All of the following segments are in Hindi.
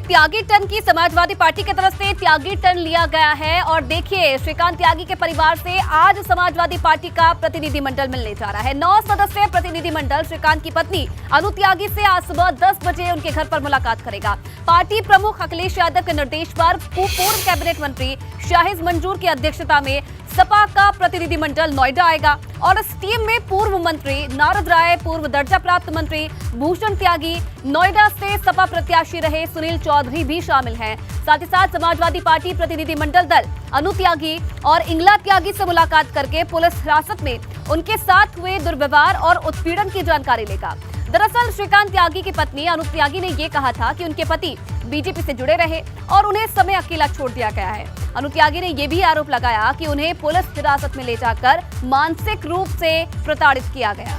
त्यागी टन की समाजवादी पार्टी की तरफ से त्यागी टन लिया गया है और देखिए श्रीकांत त्यागी के परिवार से आज समाजवादी पार्टी का प्रतिनिधिमंडल मिलने जा रहा है। 9 सदस्यीय प्रतिनिधिमंडल श्रीकांत की पत्नी अनु त्यागी से आज सुबह 10 बजे उनके घर पर मुलाकात करेगा। पार्टी प्रमुख अखिलेश यादव के निर्देश पर पूर्व कैबिनेट मंत्री शाहिद मंजूर की अध्यक्षता में सपा का प्रतिनिधिमंडल नोएडा आएगा और इस टीम में पूर्व मंत्री नारद राय, पूर्व दर्जा प्राप्त मंत्री भूषण त्यागी, नोएडा से सपा प्रत्याशी रहे सुनील चौधरी भी शामिल हैं। साथ ही साथ समाजवादी पार्टी प्रतिनिधिमंडल दल अनु त्यागी और इंगला त्यागी से मुलाकात करके पुलिस हिरासत में उनके साथ हुए दुर्व्यवहार और उत्पीड़न की जानकारी लेगा। दरअसल श्रीकांत त्यागी की पत्नी अनु त्यागी ने ये कहा था कि उनके पति बीजेपी से जुड़े रहे और उन्हें इस समय अकेला छोड़ दिया गया है। अनु त्यागी ने यह भी आरोप लगाया कि उन्हें पुलिस हिरासत में ले जाकर मानसिक रूप से प्रताड़ित किया गया।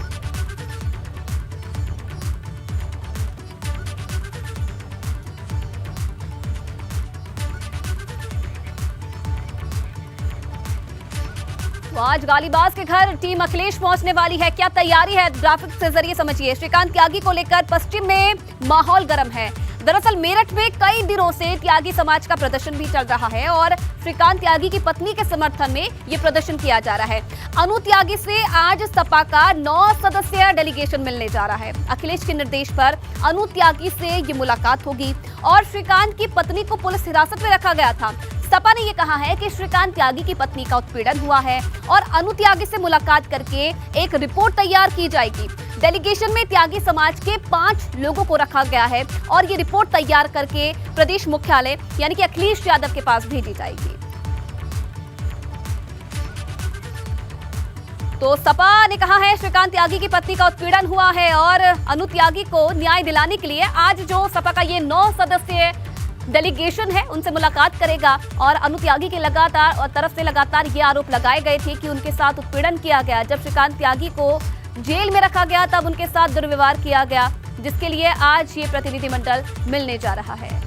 तो आज गालीबाज के घर टीम अखिलेश पहुंचने वाली है। क्या तैयारी है, ग्राफिक्स के जरिए समझिए। श्रीकांत त्यागी को लेकर पश्चिम में माहौल गर्म है। दरअसल मेरठ में कई दिनों से त्यागी समाज का प्रदर्शन भी चल रहा है और श्रीकांत त्यागी की पत्नी के समर्थन में ये प्रदर्शन किया जा रहा है। अनु त्यागी से आज सपा का 9 सदस्यीय डेलीगेशन मिलने जा रहा है। अखिलेश के निर्देश पर अनु त्यागी से ये मुलाकात होगी और श्रीकांत की पत्नी को पुलिस हिरासत में रखा गया था। सपा ने यह कहा है कि श्रीकांत त्यागी की पत्नी का उत्पीड़न हुआ है और अनु त्यागी से मुलाकात करके एक रिपोर्ट तैयार की जाएगी। डेलीगेशन में त्यागी समाज के 5 लोगों को रखा गया है और ये रिपोर्ट तैयार करके प्रदेश मुख्यालय यानी कि अखिलेश यादव के पास भेजी जाएगी। तो सपा ने कहा है श्रीकांत त्यागी की पत्नी का उत्पीड़न हुआ है और अनु त्यागी को न्याय दिलाने के लिए आज जो सपा का ये 9 सदस्यीय डेलीगेशन है उनसे मुलाकात करेगा और अनु त्यागी के तरफ से लगातार ये आरोप लगाए गए थे कि उनके साथ उत्पीड़न किया गया। जब श्रीकांत त्यागी को जेल में रखा गया तब उनके साथ दुर्व्यवहार किया गया, जिसके लिए आज ये प्रतिनिधिमंडल मिलने जा रहा है।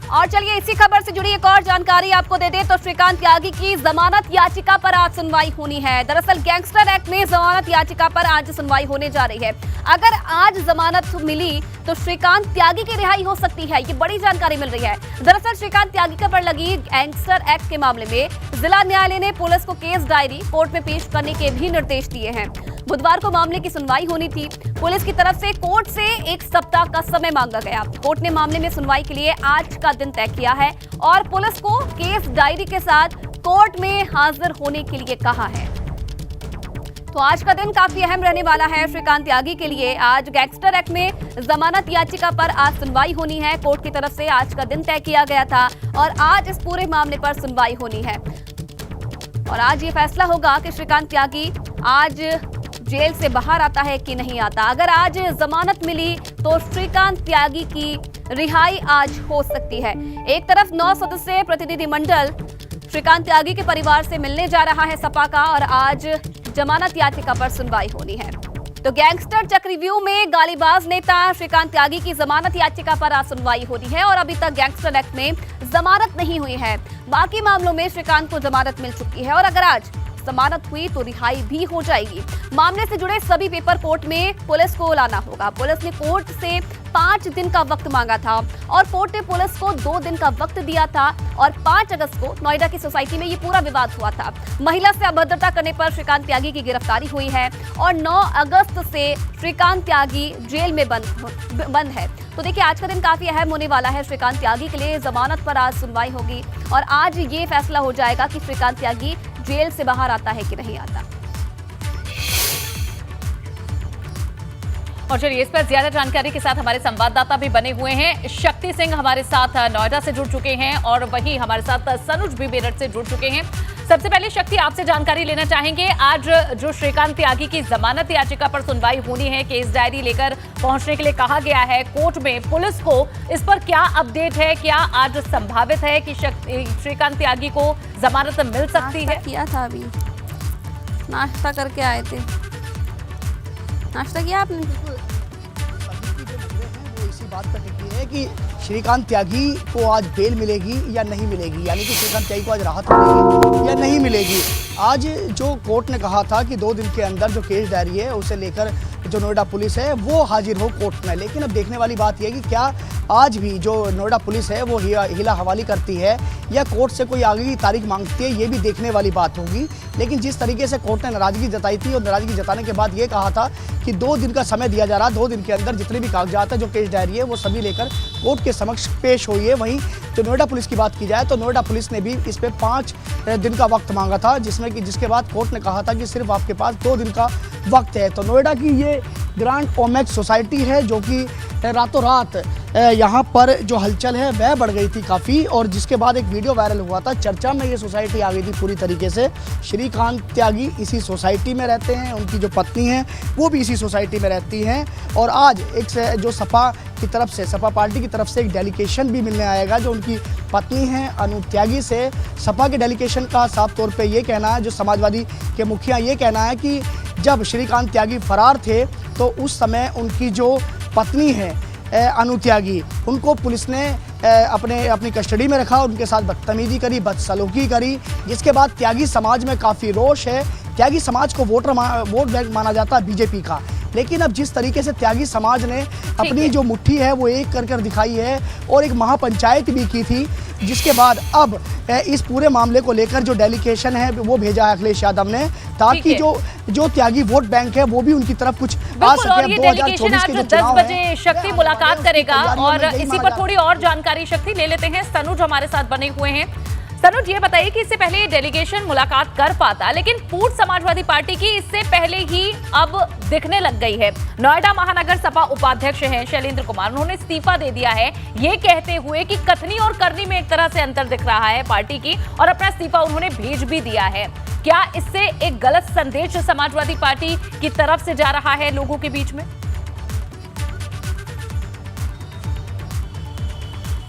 और चलिए इसी खबर से जुड़ी एक और जानकारी आपको दे दें तो श्रीकांत त्यागी की जमानत याचिका पर आज सुनवाई होनी है। दरअसल गैंगस्टर एक्ट में जमानत याचिका पर आज सुनवाई होने जा रही है। अगर आज जमानत मिली तो श्रीकांत त्यागी की रिहाई हो सकती है, ये बड़ी जानकारी मिल रही है। दरअसल श्रीकांत त्यागी पर लगी गैंगस्टर एक्ट के मामले में जिला न्यायालय ने पुलिस को केस डायरी कोर्ट में पेश करने के भी निर्देश दिए हैं। बुधवार को मामले की सुनवाई होनी थी। पुलिस की तरफ से कोर्ट से 1 सप्ताह का समय मांगा गया। कोर्ट ने मामले में सुनवाई के लिए आज का दिन तय किया है और पुलिस को केस डायरी के साथ कोर्ट में हाजिर होने के लिए कहा है। तो आज का दिन काफी अहम रहने वाला है श्रीकांत त्यागी के लिए। आज गैंगस्टर एक्ट में जमानत याचिका पर आज सुनवाई होनी है। कोर्ट की तरफ से आज का दिन तय किया गया था और आज इस पूरे मामले पर सुनवाई होनी है और आज ये फैसला होगा कि श्रीकांत त्यागी आज जेल से बाहर आता है कि नहीं आता। अगर आज जमानत मिली तो श्रीकांत त्यागी की रिहाई आज हो सकती है। एक तरफ 9 सदस्यीय प्रतिनिधिमंडल श्रीकांत त्यागी के परिवार से मिलने जा रहा है सपा का और आज जमानत याचिका पर सुनवाई होनी है। तो गैंगस्टर चक्रव्यूह में गालीबाज नेता श्रीकांत त्यागी की जमानत याचिका पर आज सुनवाई होनी है और अभी तक गैंगस्टर एक्ट में जमानत नहीं हुई है। बाकी मामलों में श्रीकांत को जमानत मिल चुकी है और अगर आज जमानत हुई तो रिहाई भी हो जाएगी। मामले से जुड़े सभी पेपर कोर्ट में पुलिस को लाना होगा। पुलिस ने कोर्ट से 5 दिन का वक्त मांगा था और कोर्ट ने पुलिस को 2 दिन का वक्त दिया था और 5 अगस्त को नोएडा की सोसाइटी में ये पूरा विवाद हुआ था। महिला से अभद्रता करने पर श्रीकांत त्यागी की गिरफ्तारी हुई है और 9 अगस्त से श्रीकांत त्यागी जेल में बंद है। तो देखिए आज का दिन काफी अहम होने वाला है श्रीकांत त्यागी के लिए। जमानत पर आज सुनवाई होगी और आज ये फैसला हो जाएगा कि श्रीकांत त्यागी जेल से बाहर आता है कि नहीं आता। और चलिए इस पर ज्यादा जानकारी के साथ हमारे संवाददाता भी बने हुए हैं। शक्ति सिंह हमारे साथ नोएडा से जुड़ चुके हैं और वहीं हमारे साथ सनुज भी मेरठ से जुड़ चुके हैं। सबसे पहले शक्ति आपसे जानकारी लेना चाहेंगे, आज जो श्रीकांत त्यागी की जमानत याचिका पर सुनवाई होनी है, केस डायरी लेकर पहुंचने के लिए कहा गया है कोर्ट में, पुलिस को इस पर क्या अपडेट है? क्या आज संभावित है कि श्रीकांत त्यागी को जमानत मिल सकती है? किया था, अभी नाश्ता करके आए थे। नाश्ता किया आपने? इसी बात पर टिकी है कि श्रीकांत त्यागी को आज बेल मिलेगी या नहीं मिलेगी, यानी कि श्रीकांत त्यागी को आज राहत मिलेगी या नहीं मिलेगी। आज जो कोर्ट ने कहा था कि 2 दिन के अंदर जो केस डायरी है उसे लेकर जो नोएडा पुलिस है वो हाजिर हो कोर्ट में। लेकिन अब देखने वाली बात यह है कि क्या आज भी जो नोएडा पुलिस है वो हिला हवाली करती है या कोर्ट से कोई आगे की तारीख मांगती है, ये भी देखने वाली बात होगी। लेकिन जिस तरीके से कोर्ट ने नाराजगी जताई थी और नाराजगी जताने के बाद ये कहा था कि 2 दिन का समय दिया जा रहा, 2 दिन के अंदर जितने भी कागजात है, जो केस डायरी है, वो सभी लेकर कोर्ट के समक्ष पेश हुई है। वहीं जो नोएडा पुलिस की बात की जाए तो नोएडा पुलिस ने भी इस पे 5 दिन का वक्त मांगा था, जिसके बाद कोर्ट ने कहा था कि सिर्फ आपके पास 2 दिन का वक्त है। तो नोएडा की ये ग्रांड ओमेक्स सोसाइटी है जो कि रातों रात यहाँ पर जो हलचल है वह बढ़ गई थी काफ़ी, और जिसके बाद एक वीडियो वायरल हुआ था, चर्चा में ये सोसाइटी आ गई थी पूरी तरीके से। श्रीकांत त्यागी इसी सोसाइटी में रहते हैं, उनकी जो पत्नी है वो भी इसी सोसाइटी में रहती हैं। और आज एक जो सपा की तरफ से, सपा पार्टी की तरफ से एक डेलीगेशन भी मिलने आएगा जो उनकी पत्नी है अनु त्यागी से। सपा के डेलीगेशन का साफ तौर पर ये कहना है, जो समाजवादी के मुखिया ये कहना है कि जब श्रीकांत त्यागी फरार थे तो उस समय उनकी जो पत्नी है अनु त्यागी, उनको पुलिस ने अपनी कस्टडी में रखा, उनके साथ बदतमीजी करी, बदसलूकी करी, जिसके बाद त्यागी समाज में काफ़ी रोष है। त्यागी समाज को वोट बैंक माना जाता है बीजेपी का, लेकिन अब जिस तरीके से त्यागी समाज ने अपनी जो मुट्ठी है वो एक कर दिखाई है और एक महापंचायत भी की थी, जिसके बाद अब इस पूरे मामले को लेकर जो डेलीगेशन है वो भेजा है अखिलेश यादव ने, ताकि जो त्यागी वोट बैंक है वो भी उनकी तरफ कुछ आ सके। और ये डेलीगेशन आज 10 बजे शक्ति मुलाकात करेगा और इसी पर थोड़ी और जानकारी शक्ति ले लेते हैं। तनुज हमारे साथ बने हुए हैं। तनुज, ये बताइए कि इससे पहले ये डेलीगेशन मुलाकात कर पाता, लेकिन पूर्व समाजवादी पार्टी की इससे पहले ही अब दिखने लग गई है। नोएडा महानगर सपा उपाध्यक्ष हैं शैलेंद्र कुमार, उन्होंने इस्तीफा दे दिया है, ये कहते हुए कि कथनी और करनी में एक तरह से अंतर दिख रहा है पार्टी की, और अपना इस्तीफा उन्होंने भेज भी दिया है। क्या इससे एक गलत संदेश समाजवादी पार्टी की तरफ से जा रहा है लोगों के बीच में?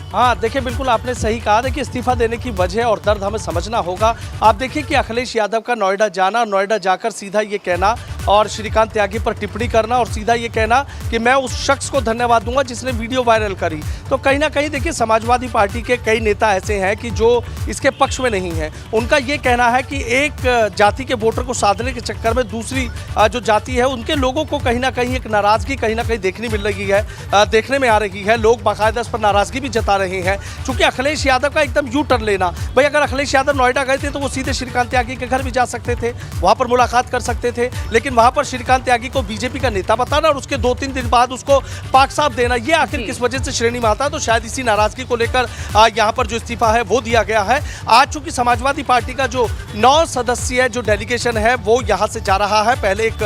हाँ, देखिए बिल्कुल आपने सही कहा। देखिए इस्तीफा देने की वजह और दर्द हमें समझना होगा। आप देखिए कि अखिलेश यादव का नोएडा जाना, नोएडा जाकर सीधा ये कहना और श्रीकांत त्यागी पर टिप्पणी करना और सीधा ये कहना कि मैं उस शख्स को धन्यवाद दूंगा जिसने वीडियो वायरल करी, तो कहीं ना कहीं देखिए समाजवादी पार्टी के कई नेता ऐसे हैं कि जो इसके पक्ष में नहीं है। उनका ये कहना है कि एक जाति के वोटर को साधने के चक्कर में दूसरी जो जाति है उनके लोगों को कहीं ना कहीं एक नाराजगी कहीं ना कहीं देखने में आ रही है। लोग बाकायदा इस पर नाराजगी भी जता रहे हैं। चूंकि अखिलेश यादव का एकदम यू टर्न लेना, भाई अगर अखिलेश यादव नोएडा गए थे तो वो सीधे श्रीकांत त्यागी के घर भी जा सकते थे, वहां पर मुलाकात कर सकते थे, लेकिन वहां पर श्रीकांत त्यागी को बीजेपी का नेता बताना और उसके 2-3 दिन बाद उसको पाक साफ देना, ये आखिर किस वजह से श्रेणी में आता है। तो शायद इसी नाराजगी को लेकर यहाँ पर जो इस्तीफा है वो दिया गया है। आज चूंकि समाजवादी पार्टी का जो 9 सदस्यीय जो डेलीगेशन है वो यहाँ से जा रहा है, पहले एक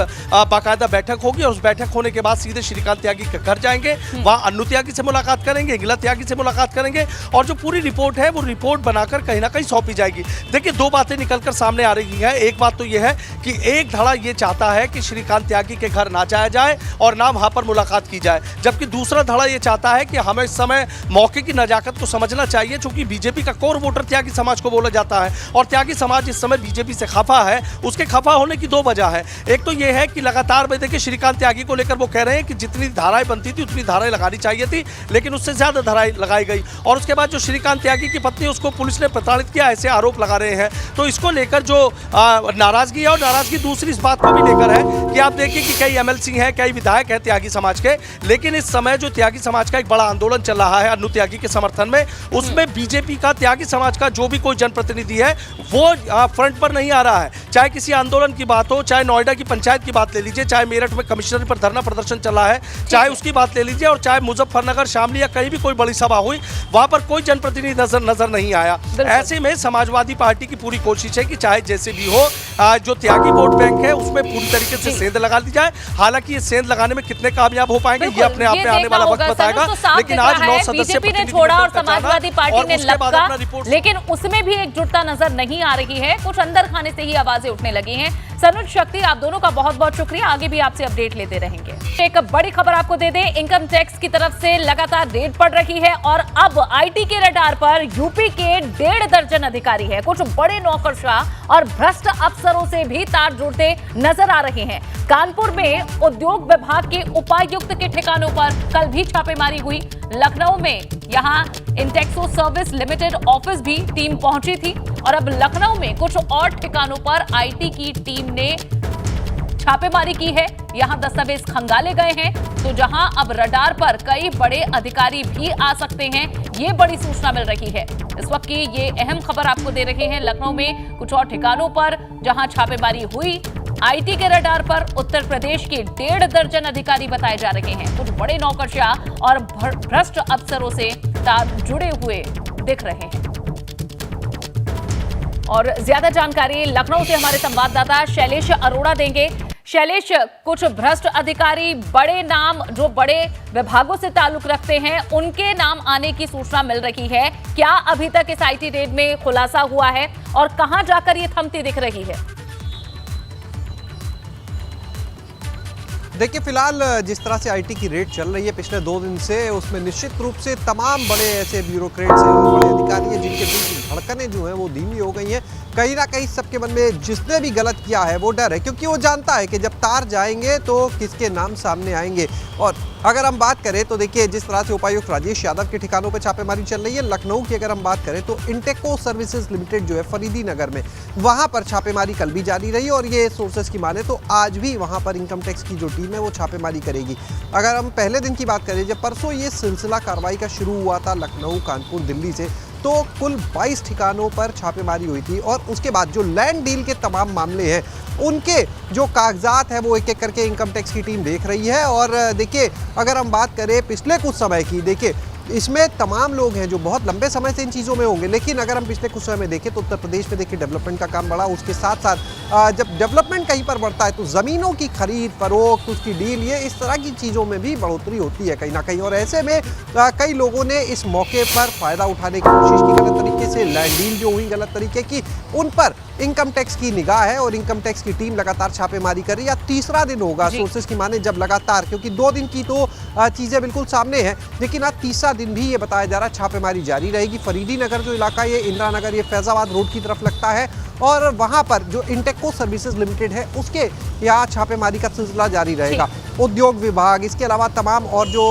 बाकायदा बैठक होगी और उस बैठक होने के बाद सीधे श्रीकांत त्यागी के घर जाएंगे, वहां अनु त्यागी से मुलाकात करेंगे, हिला त्यागी से मुलाकात करेंगे और जो पूरी रिपोर्ट है वो रिपोर्ट बनाकर कहीं ना कहीं सौंपी जाएगी। देखिए 2 बातें निकलकर सामने आ रही है। एक बात तो यह है कि एक धड़ा ये चाहता है कि श्रीकांत त्यागी के घर ना जाया जाए और ना वहां पर मुलाकात की जाए, जबकि दूसरा धड़ा ये चाहता है कि हमें इस समय मौके की नजाकत को समझना चाहिए, क्योंकि बीजेपी का कोर वोटर त्यागी समाज को बोला जाता है और त्यागी समाज इस समय बीजेपी से खफा है। उसके खफा होने की 2 वजह है। एक तो ये है कि लगातार में देखिए श्रीकांत त्यागी को लेकर वो कह रहे हैं कि जितनी धाराएं बनती थी उतनी धाराएं लगानी चाहिए थी, लेकिन उससे ज्यादा धाराएं लगाई गई। और उसके बाद जो श्रीकांत त्यागी की पत्नी उसको पुलिस ने प्रताड़ित किया, ऐसे आरोप लगा रहे हैं। तो इसको लेकर जो नाराजगी है, और नाराजगी दूसरी इस बात को भी लेकर है कि आप देखिए कि कई एमएलसी हैं, कई विधायक हैं त्यागी समाज के, लेकिन इस समय जो त्यागी समाज का एक बड़ा आंदोलन चल रहा है अनु त्यागी के समर्थन में, उसमें बीजेपी का त्यागी समाज का जो भी कोई जनप्रतिनिधि है वो फ्रंट पर नहीं आ रहा है। चाहे किसी आंदोलन की बात हो, चाहे नोएडा की पंचायत की बात ले लीजिए, चाहे मेरठ में कमिश्नर पर धरना प्रदर्शन चला है, चाहे उसकी बात ले लीजिए, और चाहे मुजफ्फरनगर, शामली या कहीं भी कोई बड़ी सभा हुई, वहां पर कोई जनप्रतिनिधि नजर नहीं आया। ऐसे में समाजवादी पार्टी की पूरी कोशिश है कि चाहे जैसे भी हो, जो त्यागी वोट बैंक है उसमें पूरी तरीके से सेंध लगा दी जाए। हालांकि ये सेंध लगाने में कितने कामयाब हो पाएंगे ये अपने आप में आने वाला वक्त बताएगा। लेकिन आज 9 सदस्य बीजेपी ने छोड़ा और समाजवादी पार्टी ने लपका, लेकिन उसमें भी एकजुटता नजर नहीं आ रही है। कुछ अंदर खाने से ही आवाजें उठने लगी हैं। सनुज, शक्ति, आप दोनों का बहुत बहुत शुक्रिया। आगे भी आपसे अपडेट लेते रहेंगे। एक बड़ी खबर आपको दे दें, इनकम टैक्स की तरफ से लगातार रेड पड़ रही है और अब आईटी के रडार पर यूपी के 1.5 दर्जन अधिकारी हैं। कुछ बड़े नौकरशाह और भ्रष्ट अफसरों से भी तार जुड़ते नजर आ रहे हैं। कानपुर में उद्योग विभाग के उपायुक्त के ठिकानों पर कल भी छापेमारी हुई। लखनऊ में यहां इंटेक्सो सर्विस लिमिटेड ऑफिस भी टीम पहुंची थी और अब लखनऊ में कुछ और ठिकानों पर आईटी की टीम ने छापेमारी की है, यहां दस्तावेज खंगाले गए हैं। तो जहां अब रडार पर कई बड़े अधिकारी भी आ सकते हैं, ये बड़ी सूचना मिल रही है। इस वक्त की ये अहम खबर आपको दे रहे हैं। लखनऊ में कुछ और ठिकानों पर जहां छापेमारी हुई, आईटी के रडार पर उत्तर प्रदेश के 1.5 दर्जन अधिकारी बताए जा रहे हैं। कुछ बड़े नौकरशाह और भ्रष्ट अफसरों से तार जुड़े हुए दिख रहे हैं। और ज्यादा जानकारी लखनऊ से हमारे संवाददाता शैलेश अरोड़ा देंगे। शैलेश, कुछ भ्रष्ट अधिकारी, बड़े नाम जो बड़े विभागों से ताल्लुक रखते हैं, उनके नाम आने की सूचना मिल रही है। क्या अभी तक इस आईटी रेड में खुलासा हुआ है और कहां जाकर ये थमती दिख रही है? देखिए, फिलहाल जिस तरह से आईटी की रेड चल रही है पिछले 2 दिन से, उसमें निश्चित रूप से तमाम बड़े ऐसे ब्यूरोक्रेट्स हैं, बड़े अधिकारी हैं जिनके दिल की धड़कनें जो हैं वो धीमी हो गई हैं। कहीं ना कहीं सबके मन में जिसने भी गलत किया है वो डर है, क्योंकि वो जानता है कि जब तार जाएंगे तो किसके नाम सामने आएंगे। और अगर हम बात करें तो देखिए, जिस तरह से उपायुक्त राजेश यादव के ठिकानों पर छापेमारी चल रही है, लखनऊ की अगर हम बात करें तो इंटेको सर्विसेज लिमिटेड जो है फरीदी नगर में, वहां पर छापेमारी कल भी जारी रही और ये सोर्सेज की माने तो आज भी वहां पर इनकम टैक्स की जो टीम है वो छापेमारी करेगी। अगर हम पहले दिन की बात करें, जब परसों ये सिलसिला कार्रवाई का शुरू हुआ था लखनऊ, कानपुर, दिल्ली से, तो कुल 22 ठिकानों पर छापेमारी हुई थी। और उसके बाद जो लैंड डील के तमाम मामले हैं, उनके जो कागजात हैं वो एक एक करके इनकम टैक्स की टीम देख रही है। और देखिए, अगर हम बात करें पिछले कुछ समय की, देखिए इसमें तमाम लोग हैं जो बहुत लंबे समय से इन चीज़ों में होंगे, लेकिन अगर हम पिछले कुछ समय में देखें तो उत्तर प्रदेश में देखिए डेवलपमेंट का काम बढ़ा। उसके साथ साथ जब डेवलपमेंट कहीं पर बढ़ता है तो ज़मीनों की खरीद फरोख्त, उसकी डील, ये इस तरह की चीज़ों में भी बढ़ोतरी होती है कहीं ना कहीं। और ऐसे में कई लोगों ने इस मौके पर फ़ायदा उठाने की कोशिश की गलत तरीके से। लैंड डील जो हुई गलत तरीके की, उन पर इनकम टैक्स की निगाह है और इनकम टैक्स की टीम लगातार छापेमारी कर रही है। तीसरा दिन होगा सोर्सेज की माने जब लगातार, क्योंकि 2 दिन की तो चीज़ें बिल्कुल सामने हैं, लेकिन आज तीसरा दिन भी ये बताया जा रहा है छापेमारी जारी रहेगी। फरीदी नगर जो इलाका, ये इंदिरा नगर, ये फैजाबाद रोड की तरफ लगता है और वहाँ पर जो इंटेको सर्विसेज लिमिटेड है उसके यहाँ छापेमारी का सिलसिला जारी रहेगा। उद्योग विभाग, इसके अलावा तमाम और जो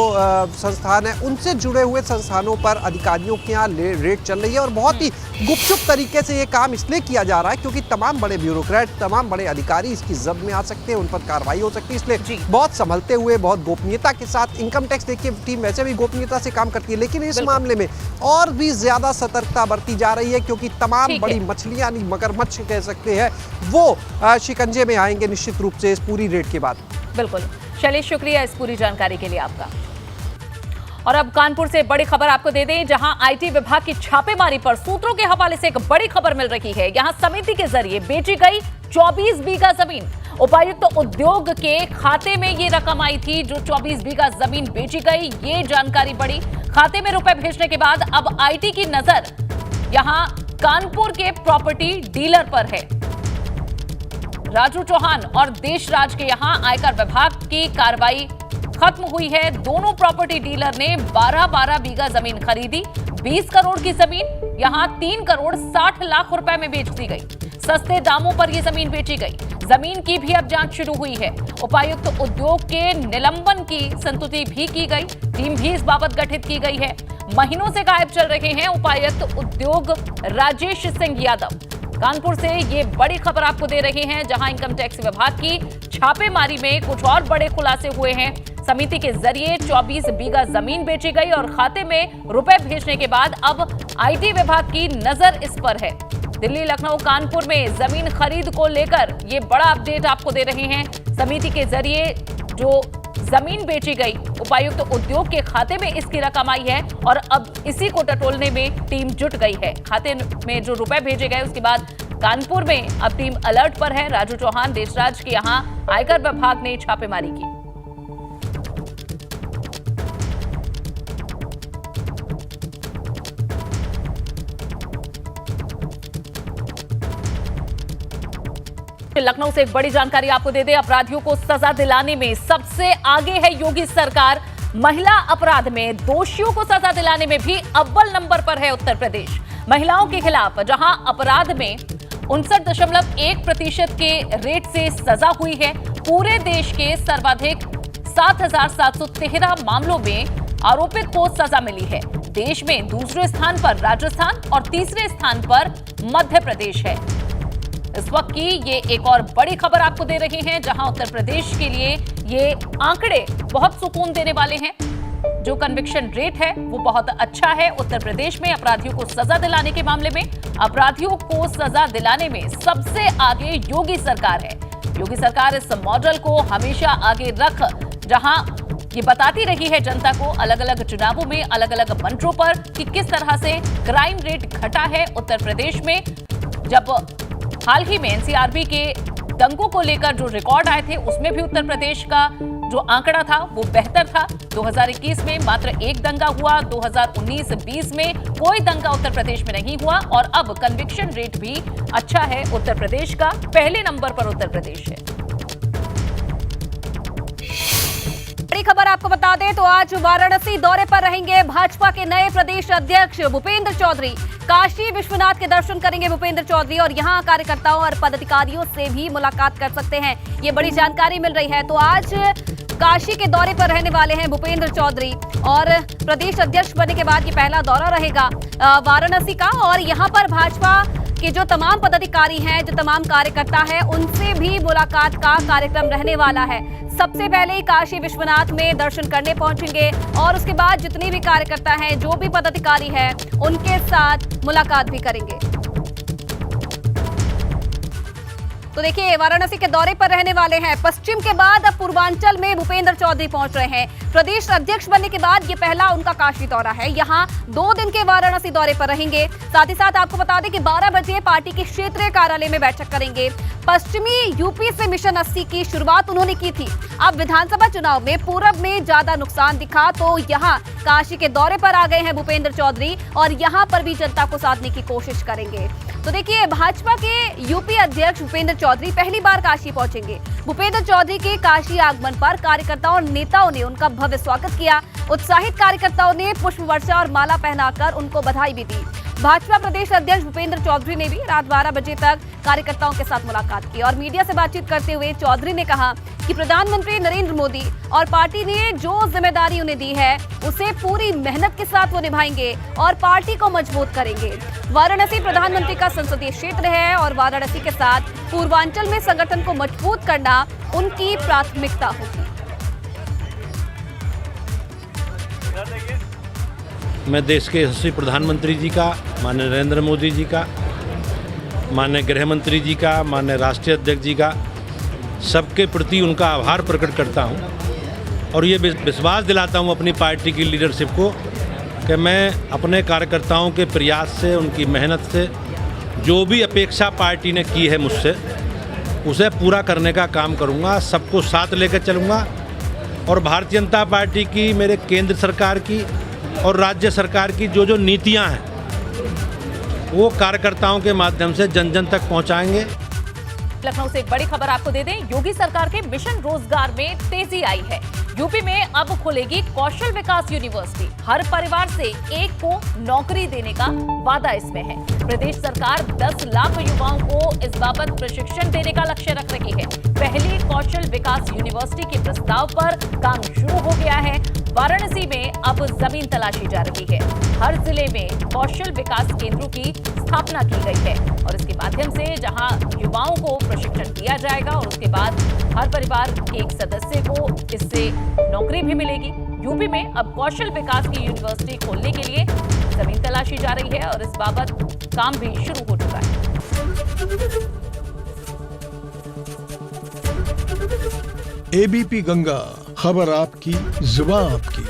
संस्थान हैं, उनसे जुड़े हुए संस्थानों पर अधिकारियों के यहाँ रेड चल रही है। और बहुत ही गुपचुप तरीके से ये काम इसलिए किया जा रहा है क्योंकि तमाम बड़े ब्यूरोक्रेट, तमाम बड़े अधिकारी इसकी जद में आ सकते हैं, उन पर कार्रवाई हो सकती है। इसलिए बहुत संभलते हुए, बहुत गोपनीयता के साथ इनकम टैक्स देखिए टीम वैसे भी गोपनीयता से काम करती है, लेकिन इस मामले में और भी ज्यादा सतर्कता बरती जा रही है क्योंकि तमाम बड़ी मछलियां, मगरमच्छ कह सकते हैं, वो शिकंजे में आएंगे निश्चित रूप से इस पूरी रेड के बाद। बिल्कुल शैलेश, शुक्रिया इस पूरी जानकारी के लिए आपका। और अब कानपुर से बड़ी खबर आपको दे दें, जहां आईटी विभाग की छापेमारी पर सूत्रों के हवाले से एक बड़ी खबर मिल रही है। यहां समिति के जरिए बेची गई 24 बीघा जमीन। उपायुक्त उद्योग के खाते में ये रकम आई थी जो 24 बीघा जमीन बेची गई। ये जानकारी बढ़ी, खाते में रुपए भेजने के बाद अब आईटी की नजर यहां कानपुर के प्रॉपर्टी डीलर पर है। राजू चौहान और देशराज के यहां आयकर विभाग की कार्रवाई खत्म हुई है। दोनों प्रॉपर्टी डीलर ने 12-12 बीघा जमीन खरीदी। 20 करोड़ की जमीन यहां 3 करोड़ 60 लाख रुपए में बेच दी गई। सस्ते दामों पर यह जमीन बेची गई। जमीन की भी अब जांच शुरू हुई है। उपायुक्त उद्योग के निलंबन की संस्तुति भी की गई। टीम भी इस बाबत गठित की गई है। महीनों से गायब चल रहे हैं उपायुक्त उद्योग राजेश सिंह यादव। कानपुर से ये बड़ी खबर आपको दे रहे हैं, जहां इनकम टैक्स विभाग की छापेमारी में कुछ और बड़े खुलासे हुए हैं। समिति के जरिए 24 बीघा जमीन बेची गई और खाते में रुपए भेजने के बाद अब आईटी विभाग की नजर इस पर है। दिल्ली, लखनऊ, कानपुर में जमीन खरीद को लेकर ये बड़ा अपडेट आपको दे रहे हैं। समिति के जरिए जो जमीन बेची गई, उपायुक्त उद्योग के खाते में इसकी रकम आई है और अब इसी को टटोलने में टीम जुट गई है। खाते में जो रुपए भेजे गए उसके बाद कानपुर में अब टीम अलर्ट पर है। राजू चौहान, देशराज के यहां आयकर विभाग ने छापेमारी की। लखनऊ से एक बड़ी जानकारी आपको दे दें, अपराधियों को सजा दिलाने में सबसे आगे है योगी सरकार। महिला अपराध में दोषियों को सजा दिलाने में भी अव्वल नंबर पर है उत्तर प्रदेश। महिलाओं के खिलाफ जहां अपराध में 59.1% के रेट से सजा हुई है, पूरे देश के सर्वाधिक 7,713 मामलों में आरोपित को सजा मिली है। देश में दूसरे स्थान पर राजस्थान और तीसरे स्थान पर मध्य प्रदेश है। इस वक्त की ये एक और बड़ी खबर आपको दे रहे हैं, जहां उत्तर प्रदेश के लिए ये आंकड़े बहुत सुकून देने वाले हैं। जो कन्विक्शन रेट है वो बहुत अच्छा है। उत्तर प्रदेश में अपराधियों को सजा दिलाने के मामले में, अपराधियों को सजा दिलाने में सबसे आगे योगी सरकार है। योगी सरकार इस मॉडल को हमेशा आगे रख, जहां ये बताती रही है जनता को अलग अलग चुनावों में अलग अलग मंत्रों पर कि किस तरह से क्राइम रेट घटा है उत्तर प्रदेश में। जब हाल ही में एनसीआरबी के दंगों को लेकर जो रिकॉर्ड आए थे, उसमें भी उत्तर प्रदेश का जो आंकड़ा था वो बेहतर था। 2021 में मात्र एक दंगा हुआ, 2019-20 में कोई दंगा उत्तर प्रदेश में नहीं हुआ, और अब कन्विक्शन रेट भी अच्छा है उत्तर प्रदेश का। पहले नंबर पर उत्तर प्रदेश है। बड़ी खबर आपको बता दें तो आज वाराणसी दौरे पर रहेंगे भाजपा के नए प्रदेश अध्यक्ष भूपेंद्र चौधरी। काशी विश्वनाथ के दर्शन करेंगे भूपेंद्र चौधरी और यहां कार्यकर्ताओं और पदाधिकारियों से भी मुलाकात कर सकते हैं, ये बड़ी जानकारी मिल रही है। तो आज काशी के दौरे पर रहने वाले हैं भूपेंद्र चौधरी, और प्रदेश अध्यक्ष बनने के बाद ये पहला दौरा रहेगा वाराणसी का। और यहां पर भाजपा के जो तमाम पदाधिकारी हैं, जो तमाम कार्यकर्ता हैं, उनसे भी मुलाकात का कार्यक्रम रहने वाला है। सबसे पहले काशी विश्वनाथ में दर्शन करने पहुंचेंगे और उसके बाद जितने भी कार्यकर्ता हैं, जो भी पदाधिकारी हैं, उनके साथ मुलाकात भी करेंगे। तो देखिए, वाराणसी के दौरे पर रहने वाले हैं। पश्चिम के बाद अब पूर्वांचल में भूपेंद्र चौधरी पहुंच रहे हैं। प्रदेश अध्यक्ष बनने के बाद ये पहला उनका काशी दौरा है। यहां 2 दिन के वाराणसी दौरे पर रहेंगे। साथ ही साथ आपको बता दें कि 12 बजे पार्टी के क्षेत्रीय कार्यालय में बैठक करेंगे। पश्चिमी यूपी से मिशन 80 की शुरुआत उन्होंने की थी। अब विधानसभा चुनाव में पूरब में ज्यादा नुकसान दिखा तो यहाँ काशी के दौरे पर आ गए हैं भूपेंद्र चौधरी, और यहाँ पर भी जनता को साधने की कोशिश करेंगे। तो देखिए, भाजपा के यूपी अध्यक्ष भूपेंद्र चौधरी पहली बार काशी पहुंचेंगे। भूपेंद्र चौधरी के काशी आगमन पर कार्यकर्ताओं और नेताओं ने उनका भव्य स्वागत किया। उत्साहित कार्यकर्ताओं ने पुष्प वर्षा और माला पहनाकर उनको बधाई भी दी। भाजपा प्रदेश अध्यक्ष भूपेंद्र चौधरी ने भी रात 12 बजे तक कार्यकर्ताओं के साथ मुलाकात की और मीडिया से बातचीत करते हुए चौधरी ने कहा कि प्रधानमंत्री नरेंद्र मोदी और पार्टी ने जो जिम्मेदारी उन्हें दी है, उसे पूरी मेहनत के साथ वो निभाएंगे और पार्टी को मजबूत करेंगे। वाराणसी प्रधानमंत्री का संसदीय क्षेत्र है और वाराणसी के साथ पूर्वांचल में संगठन को मजबूत करना उनकी प्राथमिकता होगी। मैं देश के यशस्वी प्रधानमंत्री जी का, माननीय नरेंद्र मोदी जी का, माननीय गृह मंत्री जी का, माननीय राष्ट्रीय अध्यक्ष जी का, सबके प्रति उनका आभार प्रकट करता हूं और ये विश्वास दिलाता हूं अपनी पार्टी की लीडरशिप को कि मैं अपने कार्यकर्ताओं के प्रयास से, उनकी मेहनत से, जो भी अपेक्षा पार्टी ने की है मुझसे, उसे पूरा करने का काम करूंगा। सबको साथ लेकर चलूंगा और भारतीय जनता पार्टी की, मेरे केंद्र सरकार की और राज्य सरकार की जो नीतियां हैं, वो कार्यकर्ताओं के माध्यम से जन जन तक पहुंचाएंगे। लखनऊ से एक बड़ी खबर आपको दे दें, योगी सरकार के मिशन रोजगार में तेजी आई है। यूपी में अब खुलेगी कौशल विकास यूनिवर्सिटी। हर परिवार से एक को नौकरी देने का वादा इसमें है। प्रदेश सरकार 10 लाख युवाओं को इस बाबत प्रशिक्षण देने का लक्ष्य रख रही है। पहली कौशल विकास यूनिवर्सिटी के प्रस्ताव पर काम शुरू हो गया है। वाराणसी में अब जमीन तलाशी जा रही है। हर जिले में कौशल विकास केंद्रों की स्थापना की गई है और इसके माध्यम से जहां युवाओं को प्रशिक्षण दिया जाएगा और उसके बाद हर परिवार के एक सदस्य को इससे नौकरी भी मिलेगी। यूपी में अब कौशल विकास की यूनिवर्सिटी खोलने के लिए जमीन तलाशी जा रही है और इस बाबत काम भी शुरू हो चुका है। एबीपी गंगा, खबर आपकी, जुबान आपकी।